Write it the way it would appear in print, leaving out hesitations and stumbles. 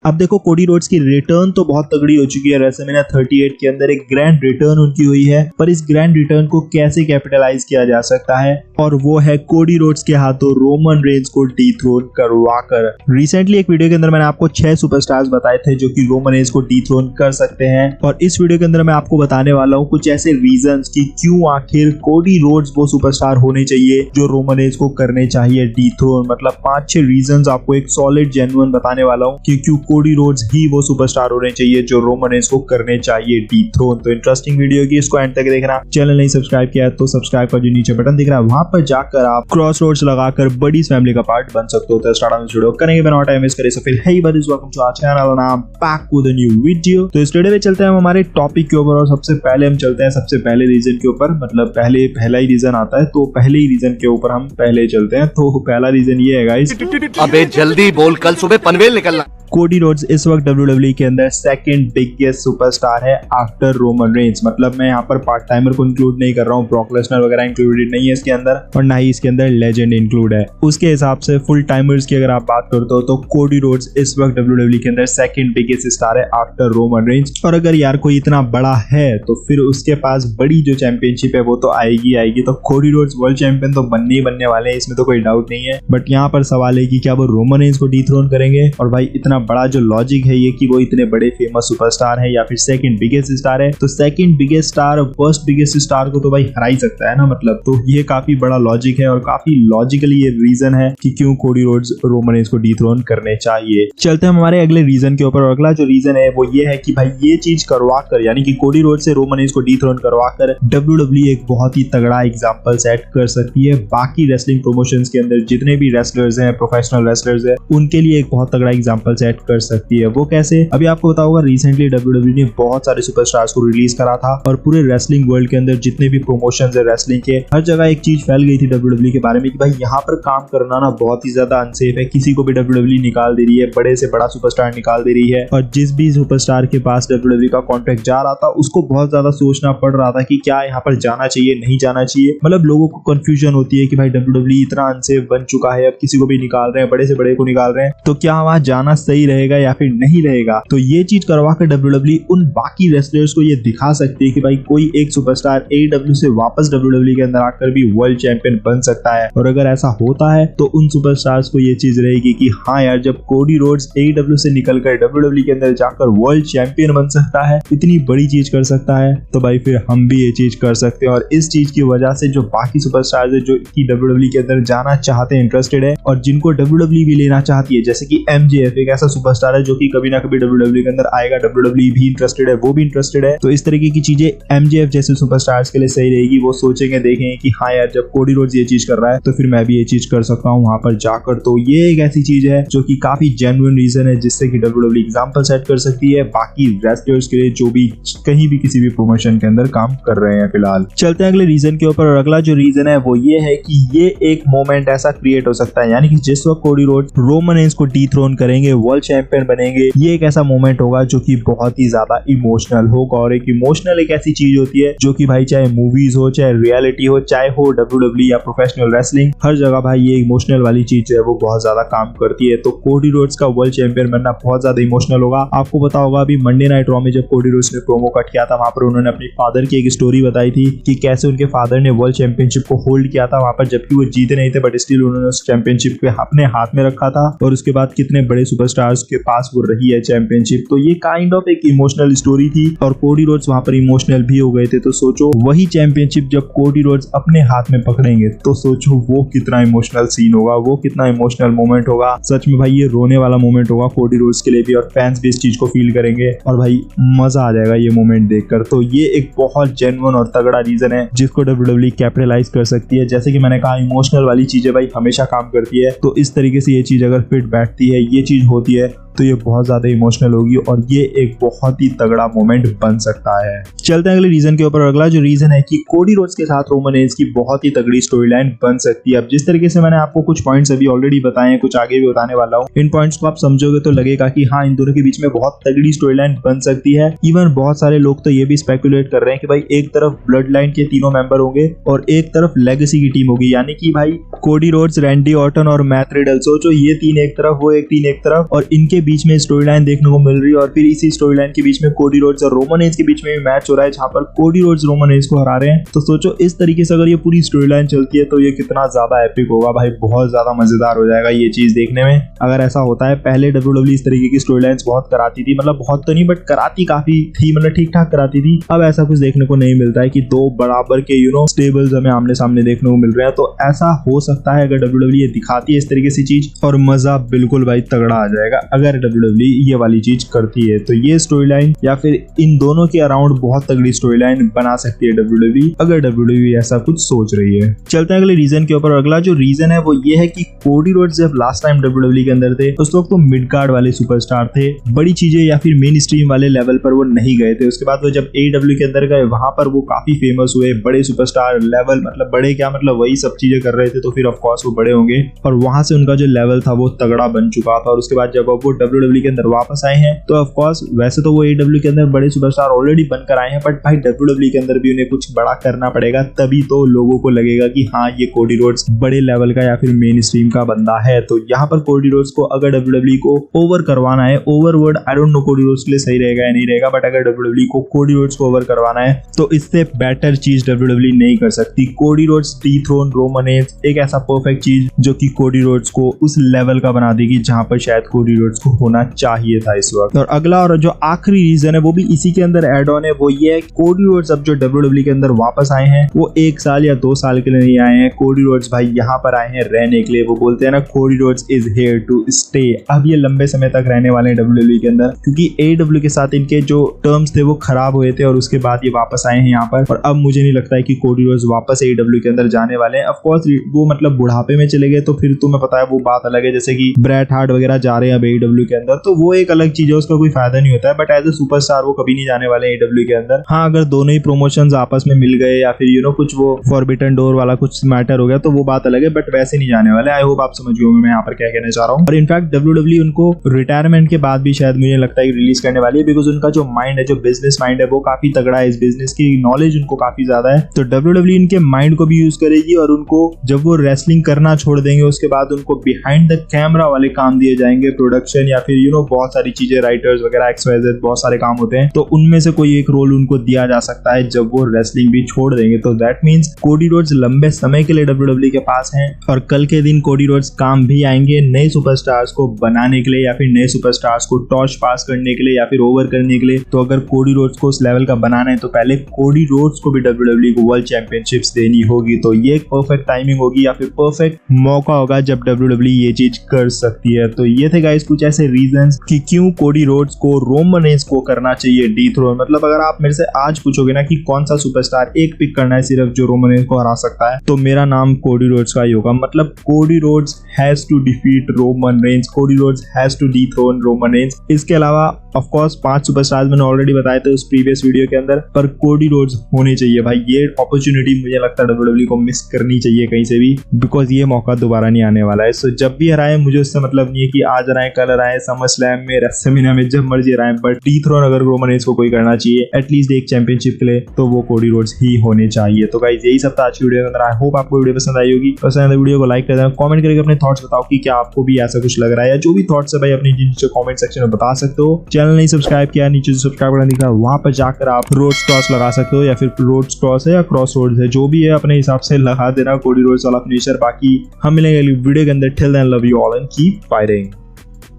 अब देखो Cody Rhodes की रिटर्न तो बहुत तगड़ी हो चुकी है रेसलमेनिया 38 के अंदर, एक ग्रैंड रिटर्न उनकी हुई है, पर इस ग्रैंड रिटर्न को कैसे कैपिटलाइज किया जा सकता है, और वो है कोडी रोड्स के हाथों रोमन रेंज को डीथ्रोन करवाकर। रिसेंटली एक वीडियो के अंदर मैंने आपको 6 सुपरस्टार्स बताए थे जो कि रोमन रेंज को डीथ्रोन कर सकते हैं, और इस वीडियो के अंदर मैं आपको बताने वाला हूँ कुछ ऐसे रीजंस कि क्यों आखिर कोडी रोड्स वो सुपरस्टार होने चाहिए जो रोमन रेंज को करने चाहिए डीथ्रोन। मतलब 5-6 रीजंस आपको एक सॉलिड जेन्युइन बताने वाला हूँ कि क्यों कोडी रोड्स ही वो सुपरस्टार होने चाहिए जो रोमन रेंज को करने चाहिए डीथ्रोन। तो इंटरेस्टिंग वीडियो की, इसको एंड तक देखना। चैनल नहीं सब्सक्राइब किया है तो सब्सक्राइब कर, जो नीचे बटन दिख रहा है वहां पर जाकर आप क्रॉस रोड्स लगाकर बड़ी फैमिली का पार्ट बन सकते हो। तो स्टार्ट में वीडियो करेंगे बिना टाइम वेस्ट करे। सो फिर hey buddies, welcome to our channel नाम back with a new video. तो इस वीडियो में चलते हैं हम हमारे टॉपिक के ऊपर, और सबसे पहले हम चलते हैं सबसे पहले रीजन के ऊपर। मतलब पहला ही रीजन आता है तो पहले ही रीजन के ऊपर हम पहले चलते हैं। तो पहला रीजन ये है गाइस, अबे जल्दी बोल, कल सुबह पनवेल निकलना। कोडी रोड्स इस वक्त WWE के अंदर सेकंड बिगेस्ट सुपरस्टार है आफ्टर रोमन रेंज। मतलब मैं यहाँ पर पार्ट टाइमर को इंक्लूड नहीं कर रहा हूँ, ब्रॉक लेसनर वगैरह इंक्लूडेड नहीं है इसके अंदर, और ना ही इसके अंदर लेजेंड इंक्लूड है। उसके हिसाब से फुल टाइमर्स की अगर आप बात करते हो तो कोडी रोड्स इस वक्त WWE के अंदर सेकंड बिगेस्ट स्टार है आफ्टर रोमन रेंज। और अगर यार कोई इतना बड़ा है तो फिर उसके पास बड़ी जो चैंपियनशिप है वो तो आएगी। तो कोडी रोड्स वर्ल्ड चैंपियन तो बनने ही बनने वाले हैं, इसमें तो कोई डाउट नहीं है। बट यहाँ पर सवाल है कि क्या वो रोमन रेंज को डीथ्रोन करेंगे? और भाई इतना बड़ा जो लॉजिक है ये कि वो इतने बड़े फेमस सुपरस्टार है या फिर सेकंड बिगेस्ट स्टार है, तो second biggest star first biggest star को तो भाई हरा ही सकता है ना। मतलब तो ये काफी बड़ा लॉजिक है और काफी लॉजिकली ये रीजन है कि क्यों कोडी रोड्स रोमन रेंज को डीथ्रोन करने चाहिए। चलते हैं हमारे अगले रीजन के ऊपर, और अगला जो रीजन है वो ये है कि भाई ये चीज करवा कर, यानी कि कोडी रोड्स से रोमन रेंज को डीथ्रोन करवा कर WWE एक बहुत ही तगड़ा एग्जांपल सेट कर सकती है बाकी रेसलिंग प्रमोशंस के अंदर जितने भी रेसलर्स हैं, प्रोफेशनल रेसलर्स हैं, उनके लिए एक बहुत तगड़ा एग्जांपल सेट कर सकती है। वो कैसे? अभी आपको पता होगा रिसेंटली WWE ने बहुत सारे सुपरस्टार्स को रिलीज करा था, और पूरे रेसलिंग वर्ल्ड के अंदर जितने भी प्रमोशंस है रेसलिंग के, हर जगह एक चीज फैल गई थी WWE के बारे में कि भाई यहाँ पर काम करना ना बहुत ही ज्यादा अनसेफ है, किसी को भी WWE निकाल दे रही है, बड़े से बड़ा सुपरस्टार निकाल दे रही है। और जिस भी सुपरस्टार के पास WWE का कॉन्ट्रैक्ट जा रहा था उसको बहुत ज्यादा सोचना पड़ रहा था कि क्या यहाँ पर जाना चाहिए नहीं जाना चाहिए। मतलब लोगों को कंफ्यूजन होती है कि भाई WWE इतना अनसेफ बन चुका है, अब किसी को भी निकाल रहे हैं, बड़े से बड़े को निकाल रहे हैं, तो क्या वहां जाना सही रहेगा या फिर नहीं रहेगा। तो ये चीज करवा कर WWE उन बाकी रेसलर्स को ये दिखा सकती है कि भाई कोई एक सुपरस्टार AEW से वापस WWE के अंदर आकर भी वर्ल्ड चैंपियन बन सकता है। और अगर ऐसा होता है तो उन सुपरस्टार्स को ये चीज रहेगी कि हाँ यार, जब कोडी रोड्स AEW से निकलकर WWE के अंदर जाकर वर्ल्ड चैंपियन बन सकता है, इतनी बड़ी चीज कर सकता है, तो भाई फिर हम भी ये चीज कर सकते हैं। और इस चीज की वजह से जो बाकी सुपरस्टार्स है जो कि WWE के अंदर जाना चाहते हैं, इंटरेस्टेड है, और जिनको WWE भी लेना चाहती है, जैसे कि MJF एक ऐसा सुपरस्टार है जो कि कभी ना कभी WWE के अंदर आएगा, WWE भी इंटरेस्टेड है, वो भी इंटरेस्टेड है। तो इस तरीके की चीजें MJF जैसे सुपरस्टार्स के लिए सही रहेगी। वो सोचेंगे, देखेंगे कि हाँ यार, जब कोडी रोड्स ये चीज कर रहा है तो फिर मैं भी ये चीज कर सकता हूँ वहां पर जाकर। तो ये एक ऐसी चीज है जो कि काफी जेन्युइन रीजन है जिससे कि WWE एग्जांपल सेट कर सकती है बाकी रेसलर्स के लिए जो भी कहीं भी किसी भी प्रमोशन के अंदर काम कर रहे हैं। फिलहाल चलते हैं अगले रीजन के ऊपर, और अगला जो रीजन है वो ये है कि ये एक मोमेंट ऐसा क्रिएट हो सकता है, यानी कि जिस वक्त कोडी रोड्स रोमन रेंज को डीथ्रोन करेंगे, वर्ल्ड चैंपियन बनेंगे, ये एक ऐसा मोमेंट होगा जो कि बहुत ही ज्यादा इमोशनल होगा। और एक इमोशनल एक ऐसी चीज होती है जो कि भाई चाहे मूवीज हो, चाहे रियलिटी हो, चाहे हो WWE या प्रोफेशनल रेसलिंग, हर जगह भाई ये इमोशनल वाली चीज है वो बहुत ज्यादा काम करती है। तो कोडी रोड्स का वर्ल्ड चैंपियन बनना बहुत ज्यादा इमोशनल होगा। आपको पता होगा अभी मंडे नाइट रॉ में जब कोडी रोड्स ने प्रोमो कट किया था, वहां पर उन्होंने अपने फादर की एक स्टोरी बताई थी कि कैसे उनके फादर ने वर्ल्ड चैंपियनशिप को होल्ड किया था वहां पर, जबकि वो जीते नहीं थे, बट स्टिल उन्होंने उस चैंपियनशिप को अपने हाथ में रखा था। और उसके बाद कितने बड़े सुपरस्टार्स के पास वो रही है चैंपियनशिप। तो ये काइंड ऑफ एक इमोशनल स्टोरी थी, और कोडी रोड्स वहां पर इमोशनल भी हो गए थे। तो सोचो वही चैंपियनशिप जब कोडी रोड्स अपने हाथ में पकड़ेंगे तो सोचो वो कितना इमोशनल सीन होगा, वो कितना इमोशनल मोमेंट होगा। सच में भाई ये रोने वाला मोमेंट होगा कोडी रोड्स के लिए भी, और फैंस भी इस चीज को फील करेंगे, और भाई मजा आ जाएगा ये मोमेंट देखकर। तो ये एक बहुत जेन्युइन और तगड़ा रीजन है जिसको WWE कैपिटलाइज कर सकती है। जैसे कि मैंने कहा, इमोशनल वाली चीजें भाई हमेशा काम करती है, तो इस तरीके से ये चीज अगर फिट बैठती है, ये चीज होती है, तो ये बहुत ज्यादा इमोशनल होगी और ये एक बहुत ही तगड़ा मोमेंट बन सकता है। चलते हैं अगले रीजन के ऊपर। अगला जो रीजन है कि कोडी रोड्स के साथ रोमन रेंज की बहुत ही तगड़ी स्टोरी लाइन बन सकती है। अब जिस तरीके से मैंने आपको कुछ पॉइंट्स अभी ऑलरेडी बताए हैं, कुछ आगे भी बताने वाला हूँ, इन पॉइंट्स को आप समझोगे तो लगेगा कि हाँ, इन दोनों के बीच में बहुत तगड़ी स्टोरी लाइन बन सकती है। इवन बहुत सारे लोग तो ये भी स्पेकुलेट कर रहे हैं कि भाई एक तरफ ब्लड लाइन के तीनों मेंबर होंगे और एक तरफ लेगेसी की टीम होगी, यानी कि भाई कोडी रोड्स, रैंडी ऑर्टन और मैथ रिडल। सोचो ये तीन एक तरफ, वो एक तीन एक तरफ, और इनके बीच में स्टोरी लाइन देखने को मिल रही है और फिर इसी स्टोरी लाइन के बीच में कोडी रोड्स और रोमन रेंज के बीच में मैच हो रहा है जहां पर कोडी रोड्स रोमन रेंज को हरा रहे हैं। तो सोचो इस तरीके से अगर ये पूरी स्टोरी लाइन चलती है तो ये कितना ज्यादा एपिक होगा भाई, बहुत ज्यादा मजेदार हो जाएगा ये चीज देखने में अगर ऐसा होता है। पहले WWE इस तरीके की स्टोरी लाइंस बहुत कराती थी, मतलब बहुत तो नहीं बट कराती काफी थी, मतलब ठीक ठाक कराती थी। अब ऐसा कुछ देखने को नहीं मिलता है कि दो बराबर के स्टेबल्स हमें आमने सामने देखने को मिल रहे हैं। तो ऐसा हो सकता है अगर WWE ये दिखाती है इस तरीके से चीज, और मजा बिल्कुल भाई तगड़ा आ जाएगा अगर WWE ये वाली चीज करती है। तो ये स्टोरी लाइन या फिर इन दोनों के अराउंड बहुत तगड़ी स्टोरी लाइन बना सकती है WWE अगर WWE ऐसा कुछ सोच रही है। चलते हैं अगले रीजन के ऊपर। अगला जो रीजन है वो ये है कि कोडी रोड्स जब लास्ट टाइम WWE के अंदर थे उस वक्त तो मिड कार्ड वाले सुपरस्टार थे, बड़ी चीजें या फिर मेन स्ट्रीम वाले लेवल पर वो नहीं गए थे। उसके बाद वो जब AEW के अंदर गए वहां पर वो काफी फेमस हुए, बड़े सुपरस्टार लेवल, मतलब बड़े क्या मतलब वही सब चीजें कर रहे थे तो फिर ऑफ कोर्स वो बड़े होंगे और वहां से उनका जो लेवल था वो तगड़ा बन चुका था। और उसके बाद जब वो WWE के अंदर वापस आए हैं तो ऑफ कोर्स वैसे तो वो AEW के अंदर बड़े सुपरस्टार ऑलरेडी बनकर आए हैं बट भाई WWE के अंदर भी उन्हें कुछ बड़ा करना पड़ेगा, तभी तो लोगों को लगेगा कि हाँ ये कोडी रोड्स बड़े लेवल का या फिर मेन स्ट्रीम का बंदा है। तो यहाँ पर कोडी रोड्स को अगर WWE को ओवर करवाना है, over word I don't know Cody Rhodes के लिए सही रहेगा या नहीं रहेगा, बट अगर WWE को कोडी रोड्स को ओवर करवाना है तो इससे बेटर चीज WWE नहीं कर सकती। Cody Rhodes dethrone Roman range एक ऐसा परफेक्ट चीज जो कि कोडी रोड्स को उस लेवल का बना देगी जहां पर शायद कोडी रोड्स को होना चाहिए था इस वक्त। और अगला और जो आखिरी रीजन है वो भी इसी के अंदर एड ऑन है, वो ये है कोडी रोड्स अब जो WWE के अंदर वापस आए हैं वो 1 साल या 2 साल के लिए नहीं आए हैं। कोडी रोड्स भाई यहाँ पर आए हैं रहने के लिए। वो बोलते हैं ना Cody Rhodes is here to stay. अब ये लंबे समय तक रहने वाले हैं WWE के अंदर, क्योंकि AEW के साथ इनके जो टर्म्स थे वो खराब हुए थे और उसके बाद ये वापस आए हैं यहाँ पर। और अब मुझे नहीं लगता है कि कोडी रोड्स वापस AEW के अंदर जाने वाले हैं। ऑफ कोर्स वो मतलब बुढ़ापे में चले गए तो फिर तुम्हें पता है वो बात अलग है, जैसे कि ब्रैट हार्ट वगैरह जा रहे हैं अब AEW के अंदर तो वो एक अलग चीज है, उसका कोई फायदा नहीं होता है। बट एज ए सुपरस्टार वो कभी नहीं जाने वाले AEW के अंदर। हाँ अगर दोनों ही प्रमोशंस आपस में मिल गए या फिर कुछ वो फॉरबिडन डोर वाला कुछ मैटर हो गया तो वो बात अलग है, बट वैसे नहीं जाने वाले। आई होप आप समझ गए होंगे मैं यहाँ पर क्या कहना चाह रहा हूँ। और इनफैक्ट WWE उनको रिटायरमेंट के बाद भी शायद मुझे लगता है रिलीज करने वाली है, बिकॉज उनका जो माइंड है, जो बिजनेस माइंड है वो काफी तगड़ा है, इस बिजनेस की नॉलेज उनको काफी ज्यादा है। तो WWE इनके माइंड को भी यूज करेगी और उनको जब वो रेसलिंग करना छोड़ देंगे उसके बाद उनको बिहाइंड द कैमरा वाले काम दिए जाएंगे, प्रोडक्शन या फिर बहुत सारी चीजें, राइटर्स वगैरह XYZ बहुत सारे काम होते हैं, तो उनमें से कोई एक रोल उनको दिया जा सकता है जब वो रेसलिंग भी छोड़ देंगे। तो दैट मींस कोडी रोड्स लंबे समय के लिए WWE के पास हैं और कल के दिन कोडी रोड्स काम भी आएंगे नए सुपरस्टार्स को बनाने के लिए या फिर नए सुपरस्टार्स को टॉर्च पास करने के लिए या फिर ओवर करने के लिए। तो अगर कोडी रोड्स को उस लेवल का बनाना है तो पहले कोडी रोड्स को भी WWE को वर्ल्ड चैंपियनशिप्स देनी होगी। तो ये एक परफेक्ट टाइमिंग होगी या फिर परफेक्ट मौका होगा जब WWE ये चीज कर सकती है। तो ये थे गाइस कुछ ऐसे रीजंस कि क्यों कोडी रोड्स को रोमन रेंज को करना चाहिए डिथ्रोन। मतलब अगर आप मेरे से आज पूछोगे ना कि कौन सा सुपरस्टार एक पिक करना है सिर्फ जो रोमन रेंज को हरा सकता है, तो मेरा नाम कोडी रोड्स का ही होगा। मतलब Cody Rhodes has to defeat Roman Reigns, Cody Rhodes has to dethrone Roman Reigns. इसके अलावा ऑफ कोर्स 5 सुपरस्टार्स मैंने ऑलरेडी बताए थे उस प्रीवियस वीडियो के अंदर, पर कोडी रोड्स होने चाहिए भाई। ये अपॉर्चुनिटी मुझे लगता है WWE को मिस करनी चाहिए कहीं से भी, बिकॉज ये मौका दोबारा नहीं आने वाला है। सो जब भी हराए मुझे उससे मतलब नहीं है कि आज हराए कल हराए, समरस्लैम में, रेसलमेनिया में, जब मर्जी हराए, बट डिथ्रोन अगर रोमन रेंज को कोई करना चाहिए एटलीस्ट एक चैंपियनशिप के लिए तो वो कोडी रोड्स ही होने चाहिए। तो गाइस यही सब था आज की वीडियो के अंदर। आई होप आपको वीडियो पसंद आई होगी। पसंद है वीडियो को लाइक कर देना, कमेंट करके अपने थॉट्स बताओ कि क्या आपको भी ऐसा कुछ लग रहा है, या जो भी थॉट्स है भाई अपनी नीचे कमेंट सेक्शन में बता सकते हो। चैनल नहीं सब्सक्राइब किया, नीचे जो सब्सक्राइब बटन दिख रहा है वहां पर जाकर आप रोड्स क्रॉस लगा सकते हो, या फिर रोड्स क्रॉस है या क्रॉस रोड्स है, जो भी है अपने हिसाब से लगा देना कोडी रोड्स वाला फिनिशर। बाकी हम मिलेंगे अगली वीडियो के अंदर। Till then love you all and keep fighting.